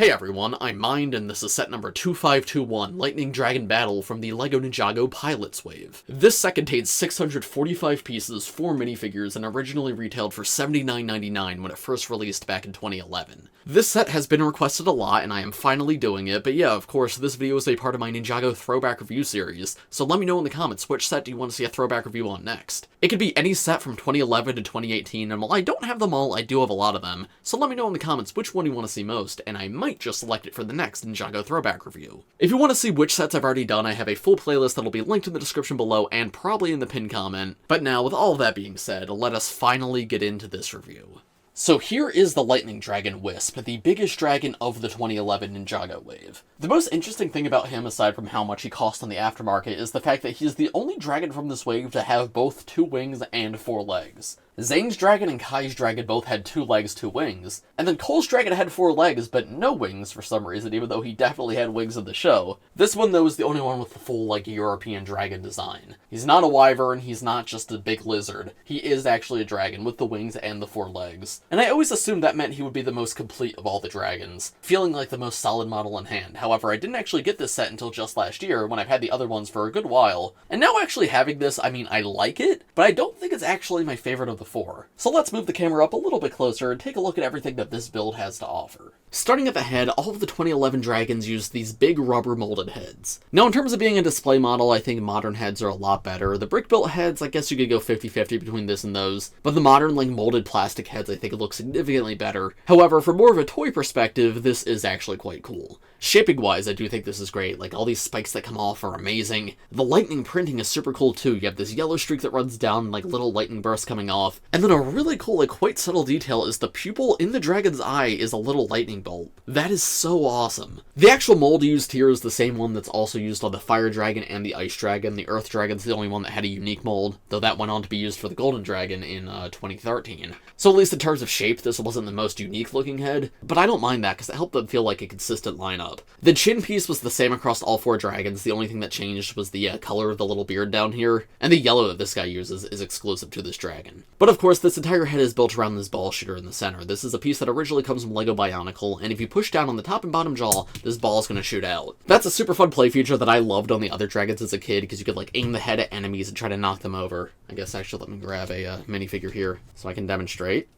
Hey everyone, I'm Mind, and this is set number 2521, Lightning Dragon Battle from the LEGO Ninjago Pilots Wave. This set contains 645 pieces, 4 minifigures, and originally retailed for $79.99 when it first released back in 2011. This set has been requested a lot, and I am finally doing it, but yeah, of course, this video is a part of my Ninjago Throwback Review series, so let me know in the comments which set do you want to see a throwback review on next. It could be any set from 2011 to 2018, and while I don't have them all, I do have a lot of them, so let me know in the comments which one you want to see most, and I might just select it for the next Ninjago Throwback Review. If you want to see which sets I've already done, I have a full playlist that'll be linked in the description below and probably in the pinned comment. But now, with all of that being said, let us finally get into this review. So here is the Lightning Dragon Wisp, the biggest dragon of the 2011 Ninjago Wave. The most interesting thing about him, aside from how much he cost on the aftermarket, is the fact that he's the only dragon from this wave to have both 2 wings and 4 legs. Zane's dragon and Kai's dragon both had 2 legs, 2 wings, and then Cole's dragon had 4 legs, but no wings for some reason, even though he definitely had wings in the show. This one, though, is the only one with the full, European dragon design. He's not a wyvern, he's not just a big lizard. He is actually a dragon with the wings and the 4 legs. And I always assumed that meant he would be the most complete of all the dragons, feeling like the most solid model in hand. However, I didn't actually get this set until just last year, when I've had the other ones for a good while. And now actually having this, I mean, I like it, but I don't think it's actually my favorite of the 4. So let's move the camera up a little bit closer and take a look at everything that this build has to offer. Starting at the head, all of the 2011 dragons used these big rubber molded heads. Now in terms of being a display model, I think modern heads are a lot better. The brick-built heads, I guess you could go 50-50 between this and those, but the modern molded plastic heads I think look significantly better. However, from more of a toy perspective, this is actually quite cool. Shaping-wise, I do think this is great. All these spikes that come off are amazing. The lightning printing is super cool too. You have this yellow streak that runs down, little lightning bursts coming off. And then a really cool, quite subtle detail is the pupil in the dragon's eye is a little lightning bolt. That is so awesome. The actual mold used here is the same one that's also used on the Fire Dragon and the Ice Dragon. The Earth Dragon's the only one that had a unique mold, though that went on to be used for the Golden Dragon in 2013. So at least in terms of shape, this wasn't the most unique looking head, but I don't mind that because it helped them feel like a consistent lineup. The chin piece was the same across all 4 dragons. The only thing that changed was the color of the little beard down here, and the yellow that this guy uses is exclusive to this dragon. But of course, this entire head is built around this ball shooter in the center. This is a piece that originally comes from LEGO Bionicle, and if you push down on the top and bottom jaw, this ball is going to shoot out. That's a super fun play feature that I loved on the other dragons as a kid, because you could aim the head at enemies and try to knock them over. I guess actually let me grab a minifigure here so I can demonstrate.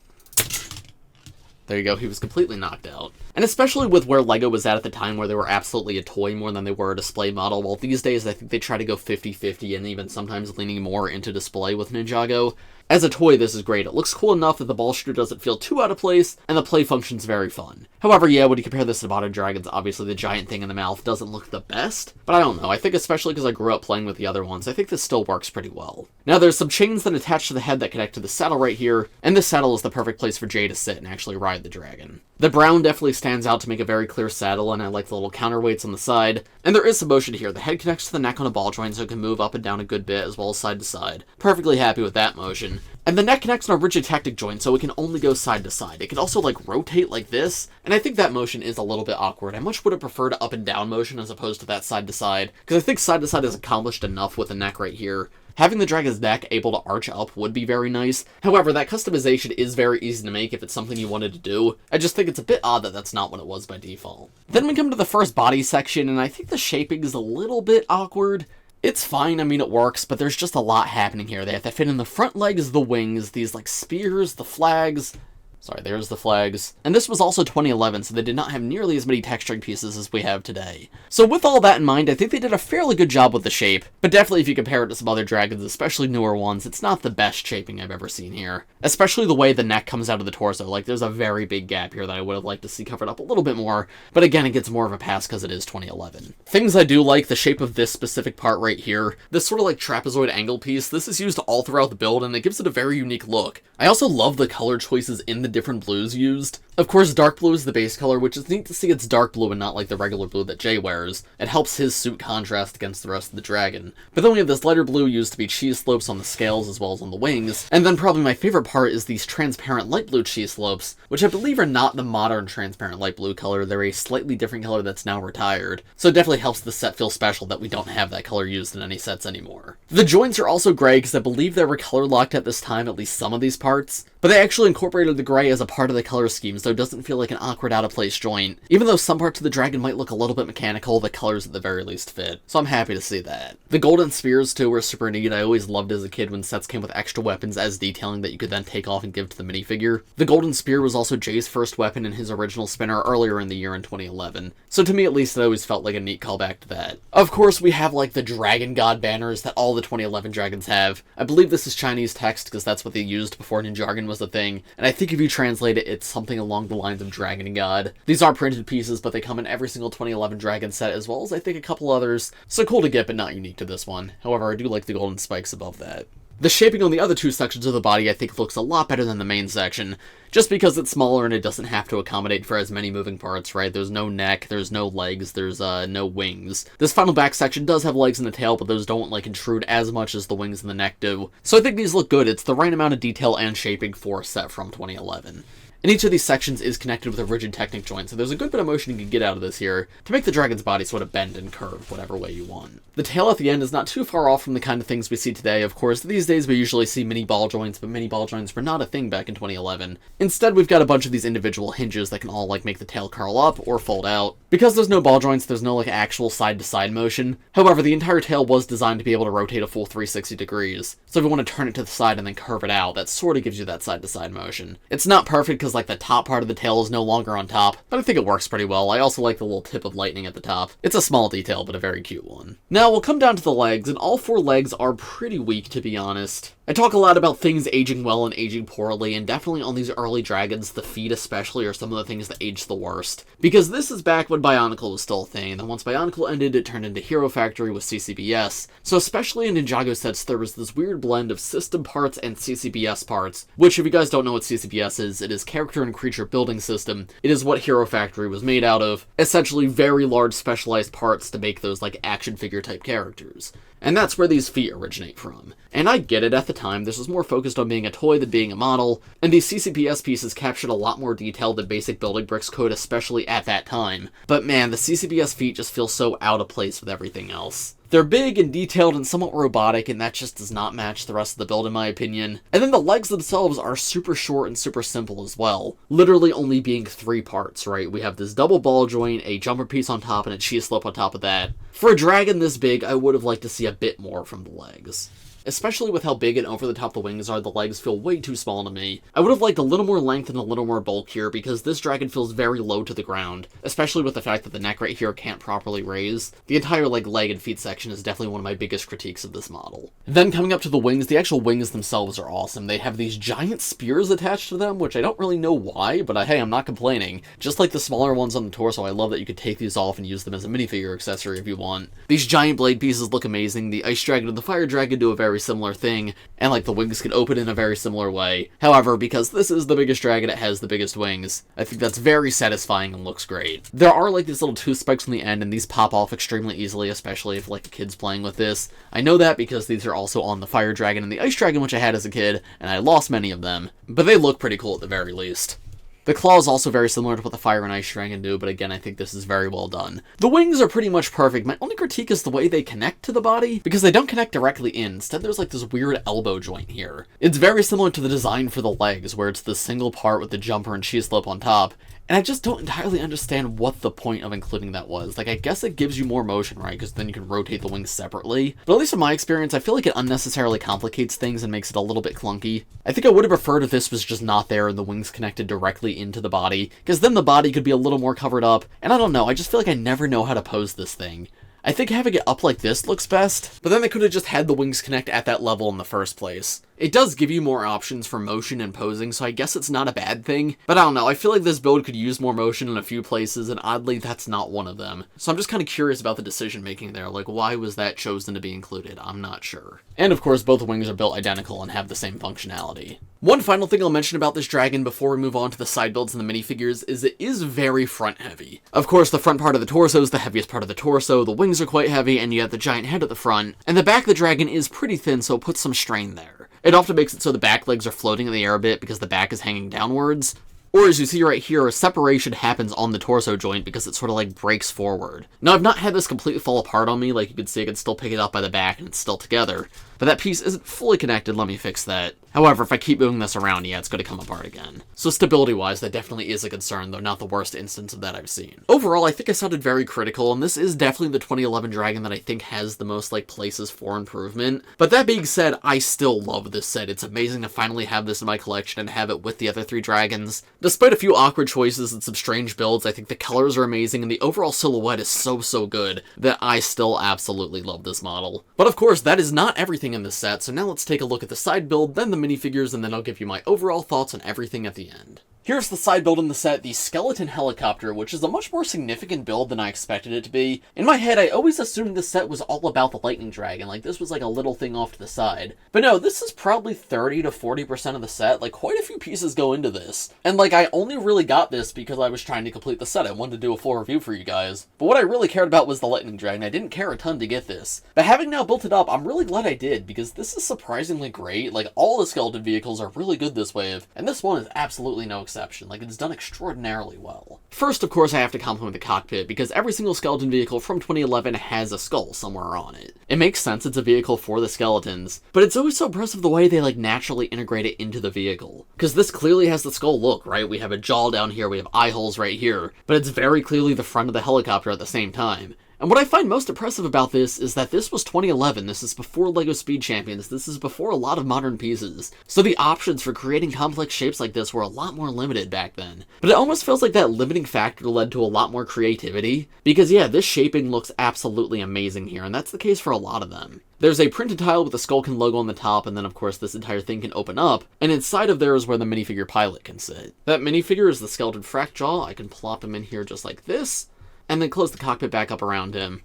There you go, he was completely knocked out. And especially with where LEGO was at the time, where they were absolutely a toy more than they were a display model, well these days I think they try to go 50-50 and even sometimes leaning more into display with Ninjago. As a toy, this is great. It looks cool enough that the ball shooter doesn't feel too out of place, and the play function's very fun. However, yeah, when you compare this to modern dragons, obviously the giant thing in the mouth doesn't look the best, but I don't know, I think especially because I grew up playing with the other ones, I think this still works pretty well. Now there's some chains that attach to the head that connect to the saddle right here, and this saddle is the perfect place for Jay to sit and actually ride the dragon. The brown definitely stands out to make a very clear saddle, and I like the little counterweights on the side. And there is some motion here. The head connects to the neck on a ball joint so it can move up and down a good bit as well as side to side. Perfectly happy with that motion. And the neck connects on a rigid tactic joint so it can only go side to side. It can also rotate like this, and I think that motion is a little bit awkward. I much would have preferred up and down motion as opposed to that side to side, because I think side to side is accomplished enough with the neck right here. Having the dragon's neck able to arch up would be very nice. However, that customization is very easy to make if it's something you wanted to do. I just think it's a bit odd that that's not what it was by default. Then we come to the first body section, and I think the shaping is a little bit awkward. It's fine, I mean it works, but there's just a lot happening here. They have to fit in the front legs, the wings, these spears, the flags. Sorry, there's the flags. And this was also 2011, so they did not have nearly as many texturing pieces as we have today. So with all that in mind, I think they did a fairly good job with the shape, but definitely if you compare it to some other dragons, especially newer ones, it's not the best shaping I've ever seen here. Especially the way the neck comes out of the torso, there's a very big gap here that I would have liked to see covered up a little bit more, but again, it gets more of a pass because it is 2011. Things I do like, the shape of this specific part right here, this sort of trapezoid angle piece, this is used all throughout the build, and it gives it a very unique look. I also love the color choices in the different blues used. Of course, dark blue is the base color, which is neat to see it's dark blue and not the regular blue that Jay wears. It helps his suit contrast against the rest of the dragon. But then we have this lighter blue used to be cheese slopes on the scales as well as on the wings. And then probably my favorite part is these transparent light blue cheese slopes, which I believe are not the modern transparent light blue color. They're a slightly different color that's now retired. So it definitely helps the set feel special that we don't have that color used in any sets anymore. The joints are also gray because I believe they were color locked at this time, at least some of these parts. But they actually incorporated the gray gray as a part of the color scheme, so it doesn't feel like an awkward out-of-place joint. Even though some parts of the dragon might look a little bit mechanical, the colors at the very least fit, so I'm happy to see that. The golden spears too were super neat. I always loved as a kid when sets came with extra weapons as detailing that you could then take off and give to the minifigure. The golden spear was also Jay's first weapon in his original spinner earlier in the year in 2011, so to me at least it always felt like a neat callback to that. Of course, we have like the dragon god banners that all the 2011 dragons have. I believe this is Chinese text because that's what they used before Ninjago was a thing, and I think if you translate it, it's something along the lines of dragon god. These are printed pieces, but they come in every single 2011 dragon set as well as I think a couple others, so cool to get but not unique to this one. However, I do like the golden spikes above that. The shaping on the other two sections of the body I think looks a lot better than the main section, just because it's smaller and it doesn't have to accommodate for as many moving parts, right? There's no neck, there's no legs, there's no wings. This final back section does have legs and a tail, but those don't like intrude as much as the wings and the neck do. So I think these look good. It's the right amount of detail and shaping for a set from 2011. And each of these sections is connected with a rigid Technic joint, so there's a good bit of motion you can get out of this here to make the dragon's body sort of bend and curve whatever way you want. The tail at the end is not too far off from the kind of things we see today. Of course, these days we usually see mini ball joints, but mini ball joints were not a thing back in 2011. Instead, we've got a bunch of these individual hinges that can all like make the tail curl up or fold out. Because there's no ball joints, there's no like actual side-to-side motion. However, the entire tail was designed to be able to rotate a full 360 degrees. So if you want to turn it to the side and then curve it out, that sort of gives you that side-to-side motion. It's not perfect because like the top part of the tail is no longer on top, but I think it works pretty well. I also like the little tip of lightning at the top. It's a small detail, but a very cute one. Now we'll come down to the legs, and all four legs are pretty weak, to be honest. I talk a lot about things aging well and aging poorly, and definitely on these early dragons, the feet especially are some of the things that age the worst. Because this is back when Bionicle was still a thing, and then once Bionicle ended, it turned into Hero Factory with CCBS. So especially in Ninjago sets, there was this weird blend of system parts and CCBS parts, which if you guys don't know what CCBS is, it is Character and Creature Building System. It is what Hero Factory was made out of, essentially very large specialized parts to make those like action figure type characters. And that's where these feet originate from. And I get it, at the time, this was more focused on being a toy than being a model, and these CCBS pieces captured a lot more detail than basic building bricks could, especially at that time. But man, the CCBS feet just feel so out of place with everything else. They're big and detailed and somewhat robotic, and that just does not match the rest of the build in my opinion. And then the legs themselves are super short and super simple as well. Literally only being 3 parts, right? We have this double ball joint, a jumper piece on top, and a cheese slope on top of that. For a dragon this big, I would have liked to see a bit more from the legs. Especially with how big and over the top the wings are, the legs feel way too small to me. I would have liked a little more length and a little more bulk here, because this dragon feels very low to the ground, especially with the fact that the neck right here can't properly raise. The entire leg and feet section is definitely one of my biggest critiques of this model. Then coming up to the wings, the actual wings themselves are awesome. They have these giant spears attached to them, which I don't really know why, but hey, I'm not complaining. Just like the smaller ones on the torso, I love that you could take these off and use them as a minifigure accessory if you want. These giant blade pieces look amazing. The Ice Dragon and the Fire Dragon do a very similar thing, and like the wings can open in a very similar way. However, because this is the biggest dragon, it has the biggest wings. I think that's very satisfying and looks great. There are like these little tooth spikes on the end, and these pop off extremely easily, especially if like a kid's playing with this. I know that because these are also on the Fire Dragon and the Ice Dragon, which I had as a kid, and I lost many of them, but they look pretty cool at the very least. The claw is also very similar to what the Fire and Ice Dragon do, but again, I think this is very well done. The wings are pretty much perfect. My only critique is the way they connect to the body, because they don't connect directly in. Instead, there's like this weird elbow joint here. It's very similar to the design for the legs, where it's the single part with the jumper and cheese slope on top. And I just don't entirely understand what the point of including that was. Like, I guess it gives you more motion, right? Because then you can rotate the wings separately. But at least in my experience, I feel like it unnecessarily complicates things and makes it a little bit clunky. I think I would have preferred if this was just not there and the wings connected directly into the body, because then the body could be a little more covered up. And I don't know, I just feel like I never know how to pose this thing. I think having it up like this looks best, but then they could have just had the wings connect at that level in the first place. It does give you more options for motion and posing, so I guess it's not a bad thing, but I don't know, I feel like this build could use more motion in a few places, and oddly, that's not one of them. So I'm just kind of curious about the decision making there, like why was that chosen to be included? I'm not sure. And of course, both wings are built identical and have the same functionality. One final thing I'll mention about this dragon before we move on to the side builds and the minifigures is it is very front heavy. Of course, the front part of the torso is the heaviest part of the torso, the wings are quite heavy, and you have the giant head at the front, and the back of the dragon is pretty thin, so it puts some strain there. It often makes it so the back legs are floating in the air a bit because the back is hanging downwards. Or as you see right here, a separation happens on the torso joint because it sort of like breaks forward. Now I've not had this completely fall apart on me, like you can see I can still pick it up by the back and it's still together. but that piece isn't fully connected, let me fix that. However, if I keep moving this around, yeah, it's going to come apart again. So stability-wise, that definitely is a concern, though not the worst instance of that I've seen. Overall, I think I sounded very critical, and this is definitely the 2011 Dragon that I think has the most, places for improvement. But that being said, I still love this set. It's amazing to finally have this in my collection and have it with the other 3 dragons. Despite a few awkward choices and some strange builds, I think the colors are amazing, and the overall silhouette is so good that I still absolutely love this model. But of course, that is not everything in this set, so now let's take a look at the side build, then the minifigures, and then I'll give you my overall thoughts on everything at the end. Here's the side build in the set, the Skeleton Helicopter, which is a much more significant build than I expected it to be. In my head, I always assumed this set was all about the Lightning Dragon, this was a little thing off to the side. But no, this is probably 30 to 40% of the set, quite a few pieces go into this. And I only really got this because I was trying to complete the set. I wanted to do a full review for you guys. But what I really cared about was the Lightning Dragon. I didn't care a ton to get this. But having now built it up, I'm really glad I did, because this is surprisingly great. All the skeleton vehicles are really good this wave, and this one is absolutely no exception. It's done extraordinarily well. First, of course, I have to compliment the cockpit, because every single skeleton vehicle from 2011 has a skull somewhere on it. It makes sense, it's a vehicle for the skeletons, but it's always so impressive the way they naturally integrate it into the vehicle. Because this clearly has the skull look, right? We have a jaw down here, we have eye holes right here, but it's very clearly the front of the helicopter at the same time. And what I find most impressive about this is that this was 2011, this is before LEGO Speed Champions, this is before a lot of modern pieces. So the options for creating complex shapes like this were a lot more limited back then. But it almost feels like that limiting factor led to a lot more creativity, because yeah, this shaping looks absolutely amazing here, and that's the case for a lot of them. There's a printed tile with the Skulkin logo on the top, and then of course this entire thing can open up, and inside of there is where the minifigure pilot can sit. That minifigure is the skeleton Frakjaw. I can plop him in here just like this, and then close the cockpit back up around him.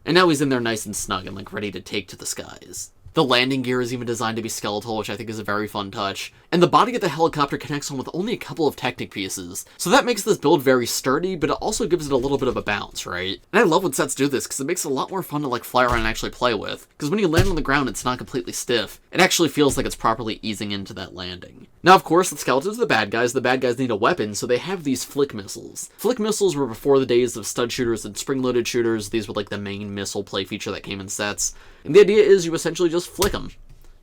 And now he's in there nice and snug and ready to take to the skies. The landing gear is even designed to be skeletal, which I think is a very fun touch. And the body of the helicopter connects on with only a couple of Technic pieces. So that makes this build very sturdy, but it also gives it a little bit of a bounce, right? And I love when sets do this, because it makes it a lot more fun to fly around and actually play with. Because when you land on the ground, it's not completely stiff. It actually feels like it's properly easing into that landing. Now, of course, the skeletons are the bad guys. The bad guys need a weapon, so they have these flick missiles. Flick missiles were before the days of stud shooters and spring-loaded shooters. These were the main missile play feature that came in sets. And the idea is you essentially just flick them.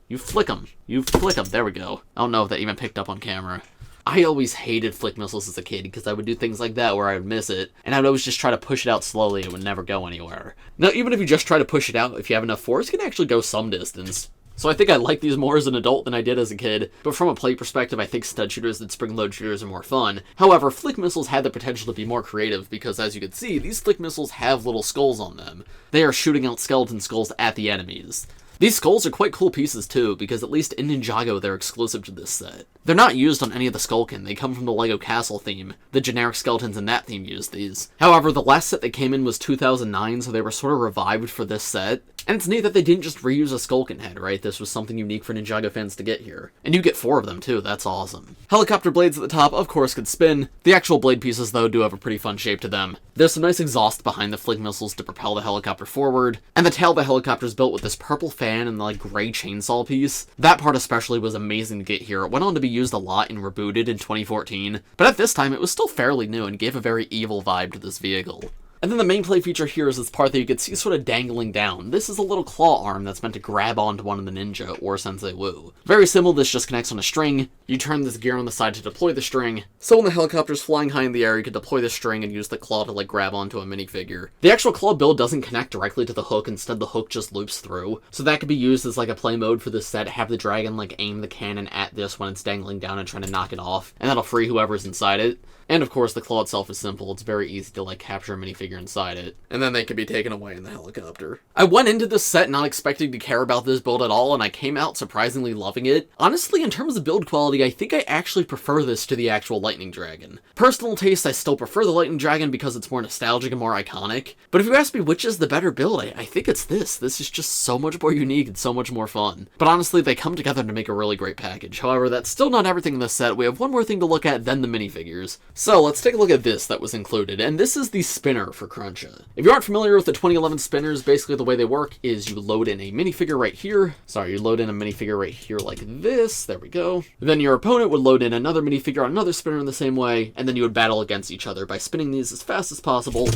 You flick them. You flick them. There we go. I don't know if that even picked up on camera. I always hated flick missiles as a kid because I would do things like that where I would miss it, and I would always just try to push it out slowly. It would never go anywhere. Now, even if you just try to push it out, if you have enough force, it can actually go some distance. So I think I like these more as an adult than I did as a kid, but from a play perspective, I think stud shooters and spring-load shooters are more fun. However, flick missiles had the potential to be more creative because, as you can see, these flick missiles have little skulls on them. They are shooting out skeleton skulls at the enemies. These skulls are quite cool pieces too, because at least in Ninjago they're exclusive to this set. They're not used on any of the Skulkin, they come from the LEGO Castle theme. The generic skeletons in that theme used these. However, the last set they came in was 2009, so they were sort of revived for this set. And it's neat that they didn't just reuse a Skulkin head, right? This was something unique for Ninjago fans to get here. And you get 4 of them too, that's awesome. Helicopter blades at the top, of course, could spin. The actual blade pieces, though, do have a pretty fun shape to them. There's some nice exhaust behind the flick missiles to propel the helicopter forward. And the tail of the helicopter is built with this purple fan and the gray chainsaw piece. That part especially was amazing to get here. It went on to be used a lot and rebooted in 2014. But at this time, it was still fairly new and gave a very evil vibe to this vehicle. And then the main play feature here is this part that you can see sort of dangling down. This is a little claw arm that's meant to grab onto one of the Ninja or Sensei Wu. Very simple, this just connects on a string. You turn this gear on the side to deploy the string. So when the helicopter's flying high in the air, you can deploy the string and use the claw to grab onto a minifigure. The actual claw build doesn't connect directly to the hook, instead the hook just loops through. So that could be used as a play mode for this set, have the dragon aim the cannon at this when it's dangling down and trying to knock it off, and that'll free whoever's inside it. And of course, the claw itself is simple. It's very easy to capture a minifigure inside it. And then they can be taken away in the helicopter. I went into this set not expecting to care about this build at all, and I came out surprisingly loving it. Honestly, in terms of build quality, I think I actually prefer this to the actual Lightning Dragon. Personal taste, I still prefer the Lightning Dragon because it's more nostalgic and more iconic. But if you ask me which is the better build, I think it's this. This is just so much more unique and so much more fun. But honestly, they come together to make a really great package. However, that's still not everything in this set. We have one more thing to look at, then the minifigures. So let's take a look at this that was included, and this is the spinner for Kruncha. If you aren't familiar with the 2011 spinners, basically the way they work is you load in a minifigure right here. Sorry, you load in a minifigure right here like this. There we go. Then your opponent would load in another minifigure on another spinner in the same way, and then you would battle against each other by spinning these as fast as possible.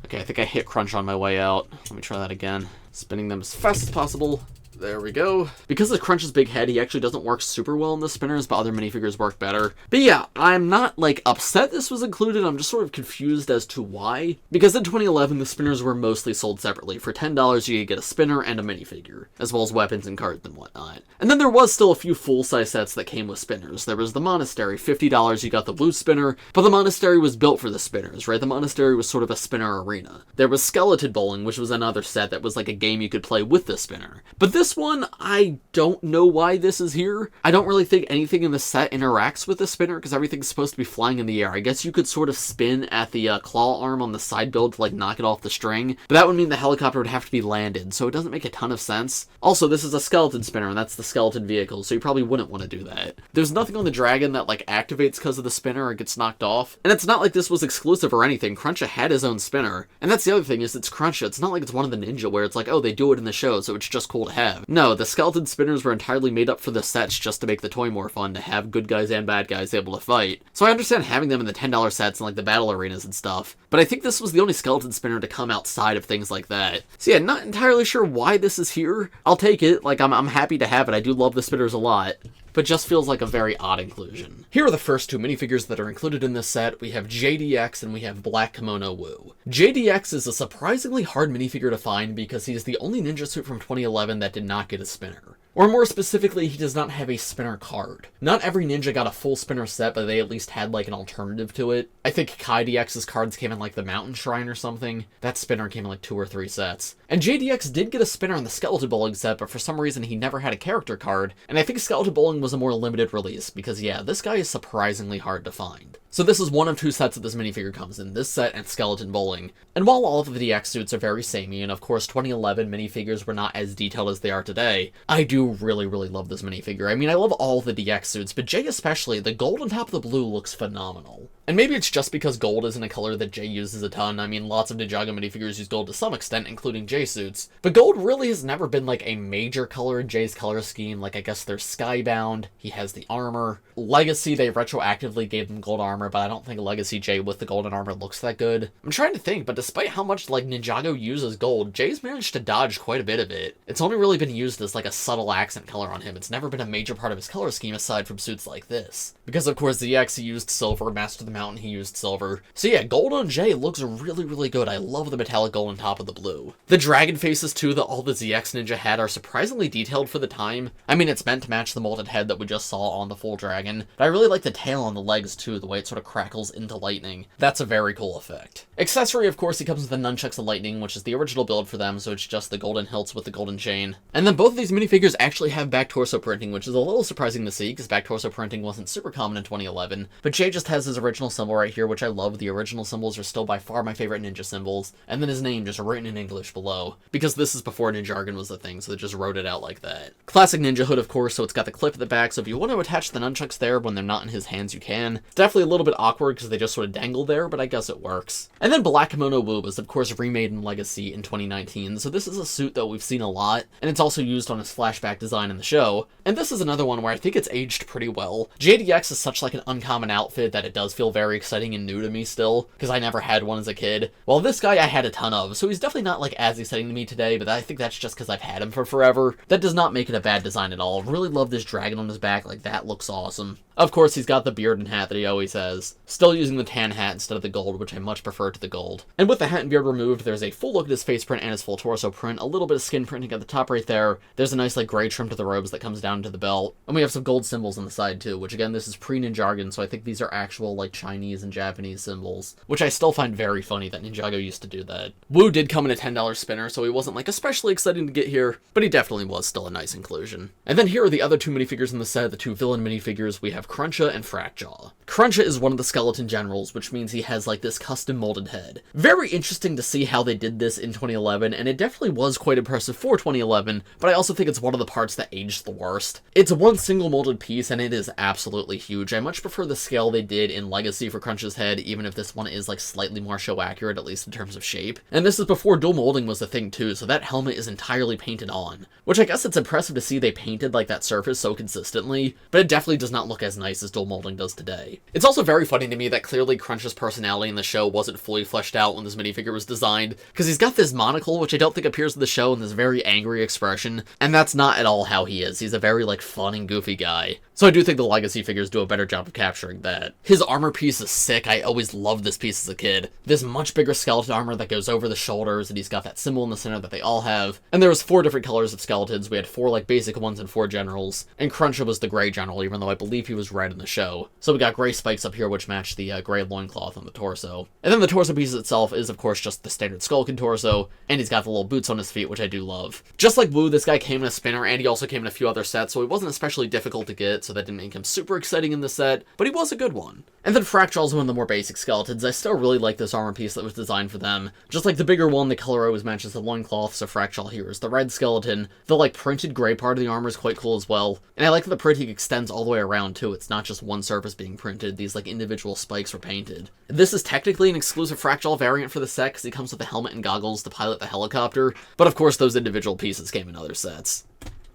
Okay, I think I hit Kruncha on my way out. Let me try that again. Spinning them as fast as possible. There we go. Because of Kruncha's big head, he actually doesn't work super well in the spinners, but other minifigures work better. But yeah, I'm not, like, upset this was included, I'm just sort of confused as to why. Because in 2011, the spinners were mostly sold separately. For $10, you could get a spinner and a minifigure, as well as weapons and cards and whatnot. And then there was still a few full-size sets that came with spinners. There was the Monastery, $50 you got the blue spinner, but the Monastery was built for the spinners, right? The Monastery was sort of a spinner arena. There was Skeleton Bowling, which was another set that was like a game you could play with the spinner. But this one, I don't know why this is here. I don't really think anything in the set interacts with the spinner because everything's supposed to be flying in the air. I guess you could sort of spin at the claw arm on the side build to like knock it off the string, but that would mean the helicopter would have to be landed, so it doesn't make a ton of sense. Also, this is a skeleton spinner, and that's the skeleton vehicle, so you probably wouldn't want to do that. There's nothing on the dragon that like activates because of the spinner or gets knocked off, and it's not like this was exclusive or anything. Kruncha had his own spinner, and that's the other thing is it's Kruncha. It's not like it's one of the ninja where it's like, oh, they do it in the show, so it's just cool to have. No, the skeleton spinners were entirely made up for the sets just to make the toy more fun, to have good guys and bad guys able to fight. So I understand having them in the $10 sets and like the battle arenas and stuff, but I think this was the only skeleton spinner to come outside of things like that. So yeah, not entirely sure why this is here. I'll take it, like I'm happy to have it. I do love the spinners a lot, but just feels like a very odd inclusion. Here are the first two minifigures that are included in this set. We have JDX and we have Black Kimono Wu. JDX is a surprisingly hard minifigure to find because he's the only ninja suit from 2011 that did not get a spinner. Or more specifically, he does not have a spinner card. Not every ninja got a full spinner set, but they at least had like an alternative to it. I think Kai DX's cards came in like the Mountain Shrine or something. That spinner came in like 2 or 3 sets. And JDX did get a spinner in the Skeleton Bowling set, but for some reason he never had a character card, and I think Skeleton Bowling was a more limited release, because yeah, this guy is surprisingly hard to find. So this is one of 2 sets that this minifigure comes in, this set and Skeleton Bowling. And while all of the DX suits are very samey, and of course 2011 minifigures were not as detailed as they are today, I do really love this minifigure. I mean, I love all the DX suits, but Jay especially, the gold on top of the blue looks phenomenal. And maybe it's just because gold isn't a color that Jay uses a ton. I mean, lots of Ninjago minifigures use gold to some extent, including Jay suits. But gold really has never been like a major color in Jay's color scheme. Like, I guess there's Skybound, he has the armor. Legacy, they retroactively gave him gold armor, but I don't think Legacy Jay with the golden armor looks that good. I'm trying to think, but despite how much like Ninjago uses gold, Jay's managed to dodge quite a bit of it. It's only really been used as like a subtle accent color on him. It's never been a major part of his color scheme aside from suits like this. Because of course the EX he used silver, Master of the Mountain he used silver. So yeah, gold on Jay looks really good. I love the metallic gold on top of the blue. The dragon faces too that all the ZX Ninja had are surprisingly detailed for the time. I mean, it's meant to match the molded head that we just saw on the full dragon, but I really like the tail on the legs too, the way it sort of crackles into lightning. That's a very cool effect. Accessory, of course, he comes with the Nunchucks of Lightning, which is the original build for them, so it's just the golden hilts with the golden chain. And then both of these minifigures actually have back torso printing, which is a little surprising to see, because back torso printing wasn't super common in 2011. But Jay just has his original symbol right here, which I love. The original symbols are still by far my favorite ninja symbols, and then his name just written in English below, because this is before Ninjargon was a thing, so they just wrote it out like that. Classic ninja hood, of course, so it's got the clip at the back, so if you want to attach the nunchucks there when they're not in his hands, you can. It's definitely a little bit awkward because they just sort of dangle there, but I guess it works. And then Black Kimono Wu was, of course, remade in Legacy in 2019, so this is a suit that we've seen a lot, and it's also used on his flashback design in the show. And this is another one where I think it's aged pretty well. JDX is such like an uncommon outfit that it does feel very exciting and new to me still, because I never had one as a kid. While this guy I had a ton of, so he's definitely not like as exciting to me today, but I think that's just because I've had him for forever. That does not make it a bad design at all. Really love this dragon on his back, like that looks awesome. Of course, he's got the beard and hat that he always has. Still using the tan hat instead of the gold, which I much prefer to the gold. And with the hat and beard removed, there's a full look at his face print and his full torso print, a little bit of skin printing at the top right there. There's a nice like gray trim to the robes that comes down to the belt. And we have some gold symbols on the side too, which again, this is pre-Ninjagon, so I think these are actual like Chinese and Japanese symbols, which I still find very funny that Ninjago used to do that. Wu did come in a $10 spinner, so he wasn't like especially exciting to get here, but he definitely was still a nice inclusion. And then here are the other 2 minifigures in the set, the 2 villain minifigures. We have Kruncha and Frakjaw. Kruncha is one of the skeleton generals, which means he has like this custom molded head. Very interesting to see how they did this in 2011, and it definitely was quite impressive for 2011, but I also think it's one of the parts that aged the worst. It's one single molded piece, and it is absolutely huge. I much prefer the scale they did in Legacy for Kruncha's head, even if this one is like slightly more show accurate, at least in terms of shape. And this is before dual molding was a thing too, so that helmet is entirely painted on, which I guess it's impressive to see they painted like that surface so consistently, but it definitely does not look as nice as dual molding does today. It's also very funny to me that clearly Kruncha's personality in the show wasn't fully fleshed out when this minifigure was designed, because he's got this monocle, which I don't think appears in the show, and this very angry expression, and that's not at all how he is. He's a very, like, fun and goofy guy. So I do think the Legacy figures do a better job of capturing that. His armor piece is sick. I always loved this piece as a kid. This much bigger skeleton armor that goes over the shoulders, and he's got that symbol in the center that they all have. And there was 4 different colors of skeletons. We had 4, like, basic ones and 4 generals. And Kruncha was the gray general, even though I believe he was red in the show. So we got gray spikes up here, which match the gray loincloth on the torso. And then the torso piece itself is, of course, just the standard Skulkin torso, and he's got the little boots on his feet, which I do love. Just like Wu, this guy came in a spinner, and he also came in a few other sets, so he wasn't especially difficult to get, so that didn't make him super exciting in the set, but he was a good one. And then Frakjaw is one of the more basic skeletons. I still really like this armor piece that was designed for them. Just like the bigger one, the color always matches the loincloth, so Frakjaw here is the red skeleton. The, like, printed gray part of the armor is quite cool as well. And I like that the printing extends all the way around, too. It's not just one surface being printed. These, like, individual spikes were painted. This is technically an exclusive Frakjaw variant for the set, because he comes with the helmet and goggles to pilot the helicopter, but of course those individual pieces came in other sets.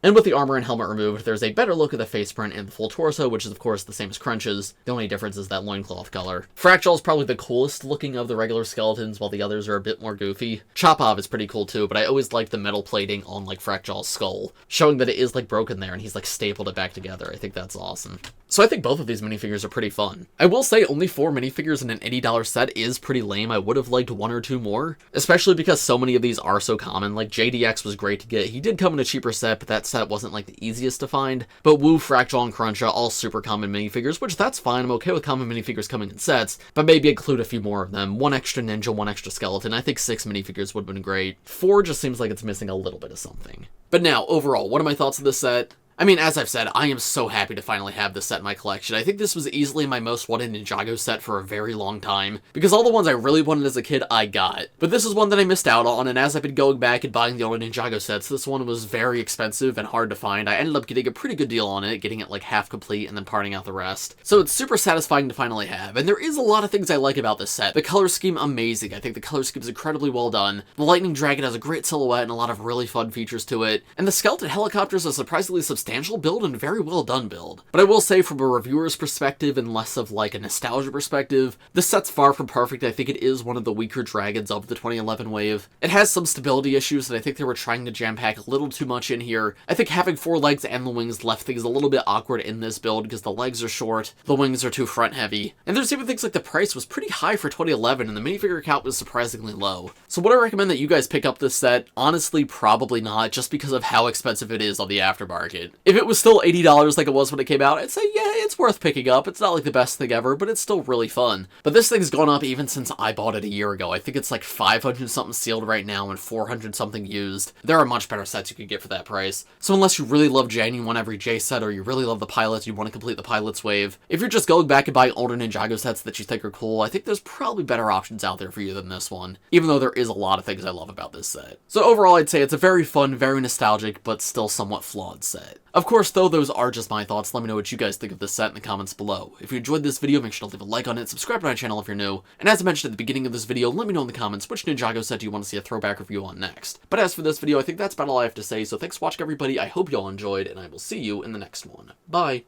And with the armor and helmet removed, there's a better look at the face print and the full torso, which is of course the same as Kruncha's. The only difference is that loincloth color. Frakjaw is probably the coolest looking of the regular skeletons, while the others are a bit more goofy. Chopov is pretty cool too, but I always like the metal plating on, like, Frakjaw's skull, showing that it is, like, broken there and he's, like, stapled it back together. I think that's awesome. So I think both of these minifigures are pretty fun. I will say only 4 minifigures in an $80 set is pretty lame. I would have liked 1 or 2 more, especially because so many of these are so common. Like, JDX was great to get. He did come in a cheaper set, but that set wasn't, like, the easiest to find. But Wu, Frakjaw, and Kruncha, all super common minifigures, which that's fine. I'm okay with common minifigures coming in sets, but maybe include a few more of them. 1 extra ninja, 1 extra skeleton. I think 6 minifigures would have been great. 4 just seems like it's missing a little bit of something. But now, overall, what are my thoughts of this set? I mean, as I've said, I am so happy to finally have this set in my collection. I think this was easily my most wanted Ninjago set for a very long time, because all the ones I really wanted as a kid, I got. But this is one that I missed out on, and as I've been going back and buying the older Ninjago sets, this one was very expensive and hard to find. I ended up getting a pretty good deal on it, getting it like half complete and then parting out the rest. So it's super satisfying to finally have, and there is a lot of things I like about this set. The color scheme, amazing. I think the color scheme is incredibly well done. The Lightning Dragon has a great silhouette and a lot of really fun features to it, and the Skeleton Helicopter is a surprisingly substantial build and very well done build. But I will say, from a reviewer's perspective and less of like a nostalgia perspective, this set's far from perfect. I think it is one of the weaker dragons of the 2011 wave. It has some stability issues that I think they were trying to jam pack a little too much in here. I think having 4 legs and the wings left things a little bit awkward in this build because the legs are short, the wings are too front heavy, and there's even things like the price was pretty high for 2011 and the minifigure count was surprisingly low. So would I recommend that you guys pick up this set? Honestly, probably not, just because of how expensive it is on the aftermarket. If it was still $80 like it was when it came out, I'd say, yeah, it's worth picking up. It's not like the best thing ever, but it's still really fun. But this thing's gone up even since I bought it a year ago. I think it's like 500 something sealed right now and 400 something used. There are much better sets you could get for that price. So unless you really love J and you want every J set, or you really love the pilots, you want to complete the Pilots Wave, if you're just going back and buying older Ninjago sets that you think are cool, I think there's probably better options out there for you than this one, even though there is a lot of things I love about this set. So overall, I'd say it's a very fun, very nostalgic, but still somewhat flawed set. Of course, though, those are just my thoughts. Let me know what you guys think of this set in the comments below. If you enjoyed this video, make sure to leave a like on it, subscribe to my channel if you're new, and as I mentioned at the beginning of this video, let me know in the comments which Ninjago set do you want to see a throwback review on next. But as for this video, I think that's about all I have to say, so thanks for watching everybody, I hope you all enjoyed, and I will see you in the next one. Bye!